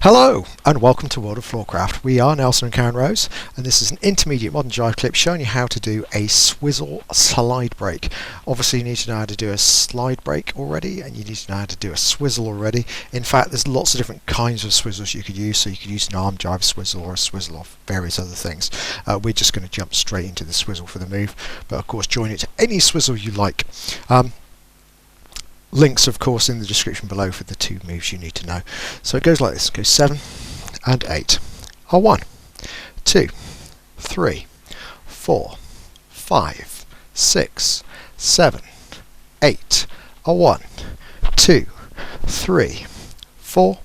Hello and welcome to World of Floorcraft. We are Nelson and Karen Rose, and this is an intermediate modern jive clip showing you how to do a swizzle slide break. Obviously you need to know how to do a slide break already, and you need to know how to do a swizzle already. In fact, there's lots of different kinds of swizzles you could use, so you could use an arm jive swizzle or a swizzle of various other things. We're just going to jump straight into the swizzle for the move, but of course join it to any swizzle you like. Links, of course, in the description below for the two moves you need to know. So it goes like this. It goes 7 and 8. A 1, 2, 3, 4, 5, 6, 7, 8. A 1, 2, 3, 4,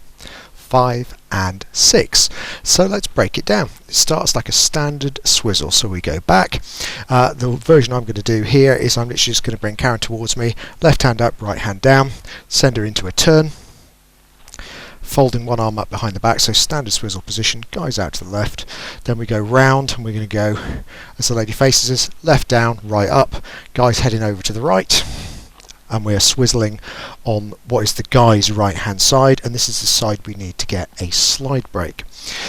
5 and 6. So let's break it down. It starts like a standard swizzle, so we go back. The version I'm going to do here is I'm literally just going to bring Karen towards me, left hand up, right hand down, send her into a turn, folding one arm up behind the back, so standard swizzle position, guys out to the left. Then we go round and we're going to go, as the lady faces us, left down, right up, guys heading over to the right. And we are swizzling on what is the guy's right hand side, and this is the side we need to get a slide break.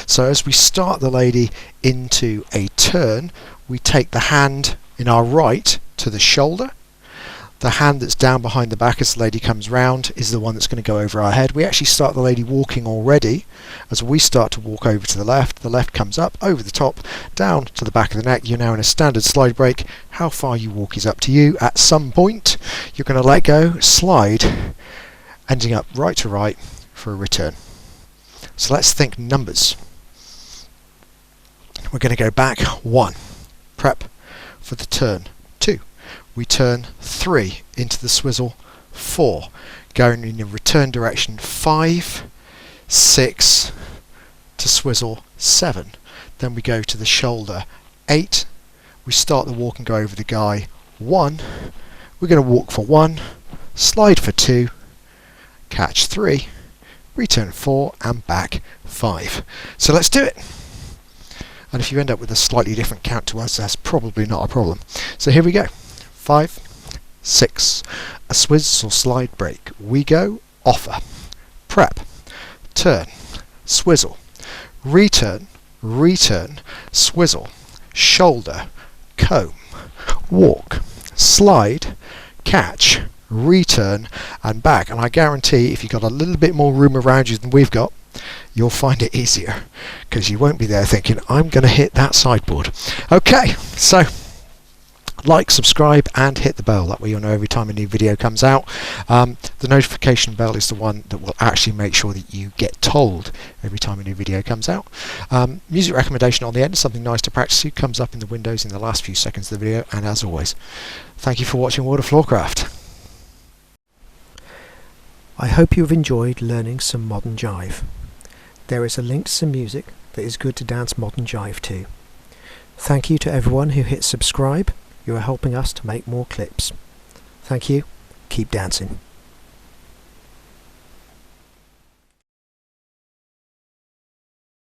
So as we start the lady into a turn, we take the hand in our right to the shoulder. The hand that's down behind the back as the lady comes round is the one that's going to go over our head. We actually start the lady walking already. As we start to walk over to the left comes up, over the top, down to the back of the neck. You're now in a standard slide break. How far you walk is up to you. At some point, you're going to let go, slide, ending up right to right for a return. So let's think numbers. We're going to go back 1, prep for the turn 2. We turn 3 into the swizzle 4, going in the return direction 5, 6 to swizzle 7. Then we go to the shoulder 8. We start the walk and go over the guy 1. We're going to walk for 1, slide for 2, catch 3, return 4 and back 5. So let's do it. And if you end up with a slightly different count to us, that's probably not a problem. So here we go. 5, 6, a swizzle slide break. We go, offer, prep, turn, swizzle, return, return, swizzle, shoulder, comb, walk, slide, catch, return and back. And I guarantee if you've got a little bit more room around you than we've got, you'll find it easier, because you won't be there thinking, I'm going to hit that sideboard. Okay, so like, subscribe and hit the bell, that way you'll know every time a new video comes out. The notification bell is the one that will actually make sure that you get told every time a new video comes out. Music recommendation on the end, something nice to practice to, comes up in the windows in the last few seconds of the video. And as always, thank you for watching World of Floorcraft. I hope you've enjoyed learning some modern jive. There is a link to some music that is good to dance modern jive to. Thank you to everyone who hit subscribe. You are helping us to make more clips. Thank you. Keep dancing.